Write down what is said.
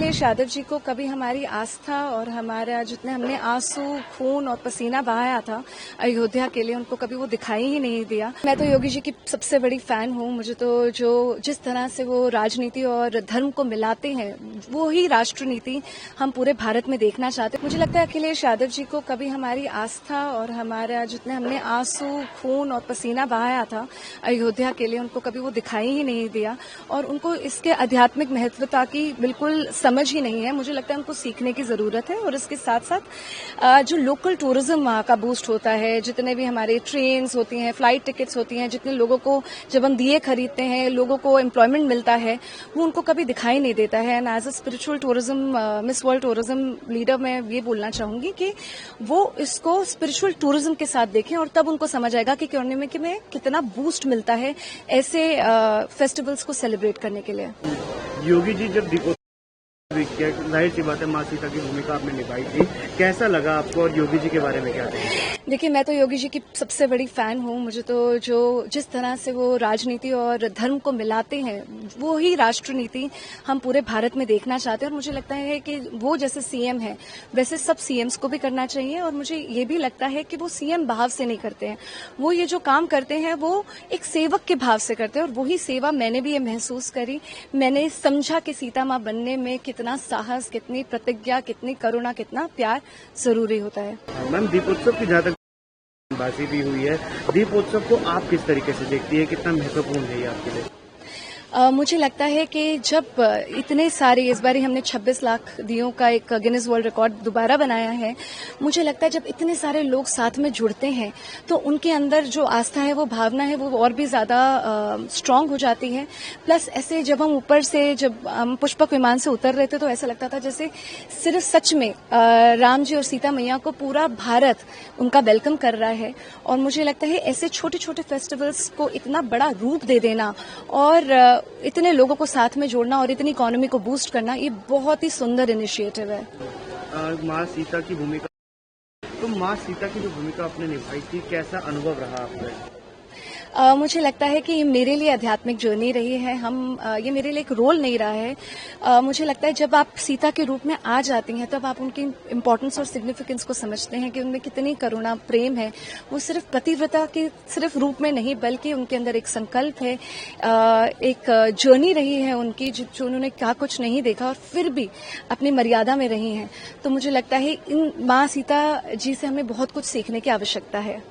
अखिलेश यादव जी को कभी हमारी आस्था और हमारा जितने हमने आंसू खून और पसीना बहाया था अयोध्या के लिए, उनको कभी वो दिखाई ही नहीं दिया। मैं तो योगी जी की सबसे बड़ी फैन हूँ। मुझे तो जो जिस तरह से वो राजनीति और धर्म को मिलाते हैं, वो ही राष्ट्रनीति हम पूरे भारत में देखना चाहते हैं। मुझे लगता है अखिलेश यादव जी को कभी हमारी आस्था और हमारा जितने हमने आंसू खून और पसीना बहाया था अयोध्या के लिए, उनको कभी वो दिखाई ही नहीं दिया और उनको इसके आध्यात्मिक महत्वता की बिल्कुल समझ ही नहीं है। मुझे लगता है उनको सीखने की जरूरत है। और इसके साथ साथ जो लोकल टूरिज्म वहाँ का बूस्ट होता है, जितने भी हमारे ट्रेन्स होती हैं, फ्लाइट टिकट्स होती हैं, जितने लोगों को जब हम दिए खरीदते हैं, लोगों को एम्प्लॉयमेंट मिलता है, वो उनको कभी दिखाई नहीं देता है। And as a spiritual tourism miss world tourism leader मैं ये बोलना चाहूंगी कि वो इसको स्पिरिचुअल टूरिज्म के साथ देखें और तब उनको समझ आएगा कि इकोनॉमी में कितना बूस्ट मिलता है ऐसे फेस्टिवल्स को सेलिब्रेट करने के लिए। योगी जी जब जाहिर सी बात है माँ सीता की भूमिका आपने निभाई थी, कैसा लगा आपको और योगी जी के बारे में क्या कहेंगे? देखिए, मैं तो योगी जी की सबसे बड़ी फैन हूँ। मुझे तो जो जिस तरह से वो राजनीति और धर्म को मिलाते हैं, वो ही राष्ट्रनीति हम पूरे भारत में देखना चाहते हैं। और मुझे लगता है कि वो जैसे सीएम है वैसे सब सीएम्स को भी करना चाहिए। और मुझे ये भी लगता है कि वो सीएम भाव से नहीं करते हैं, वो ये जो काम करते हैं वो एक सेवक के भाव से करते हैं। और वही सेवा मैंने भी ये महसूस करी। मैंने समझा कि सीता माँ बनने में कितना साहस, कितनी प्रतिज्ञा, कितनी करुणा, कितना प्यार जरूरी होता है। मैम, दीपोत्सव की जहाँ तक बाजी भी हुई है, दीपोत्सव को आप किस तरीके से देखती है, कितना महत्वपूर्ण है ये आपके लिए? मुझे लगता है कि जब इतने सारे, इस बार हमने 26 लाख दियों का एक गिनीज वर्ल्ड रिकॉर्ड दोबारा बनाया है। मुझे लगता है जब इतने सारे लोग साथ में जुड़ते हैं तो उनके अंदर जो आस्था है, वो भावना है, वो और भी ज्यादा स्ट्रांग हो जाती है। प्लस ऐसे जब हम ऊपर से, जब हम पुष्पक विमान से उतर रहे थे तो ऐसा लगता था जैसे सिर्फ सच में राम जी और सीता मैया को पूरा भारत उनका वेलकम कर रहा है। और मुझे लगता है ऐसे छोटे छोटे फेस्टिवल्स को इतना बड़ा रूप दे देना और इतने लोगों को साथ में जोड़ना और इतनी इकोनॉमी को बूस्ट करना, ये बहुत ही सुंदर इनिशिएटिव है। माँ सीता की भूमिका, तो माँ सीता की जो भूमिका आपने निभाई थी, कैसा अनुभव रहा आपका? मुझे लगता है कि ये मेरे लिए आध्यात्मिक जर्नी रही है। ये मेरे लिए एक रोल नहीं रहा है। मुझे लगता है जब आप सीता के रूप में आ जाती हैं तब आप उनकी इम्पोर्टेंस और सिग्निफिकेंस को समझते हैं कि उनमें कितनी करुणा, प्रेम है। वो सिर्फ पतिव्रता के सिर्फ रूप में नहीं, बल्कि उनके अंदर एक संकल्प है, एक जर्नी रही है उनकी, जो उन्होंने क्या कुछ नहीं देखा और फिर भी अपनी मर्यादा में रही हैं। तो मुझे लगता है इन माँ सीता जी से हमें बहुत कुछ सीखने की आवश्यकता है।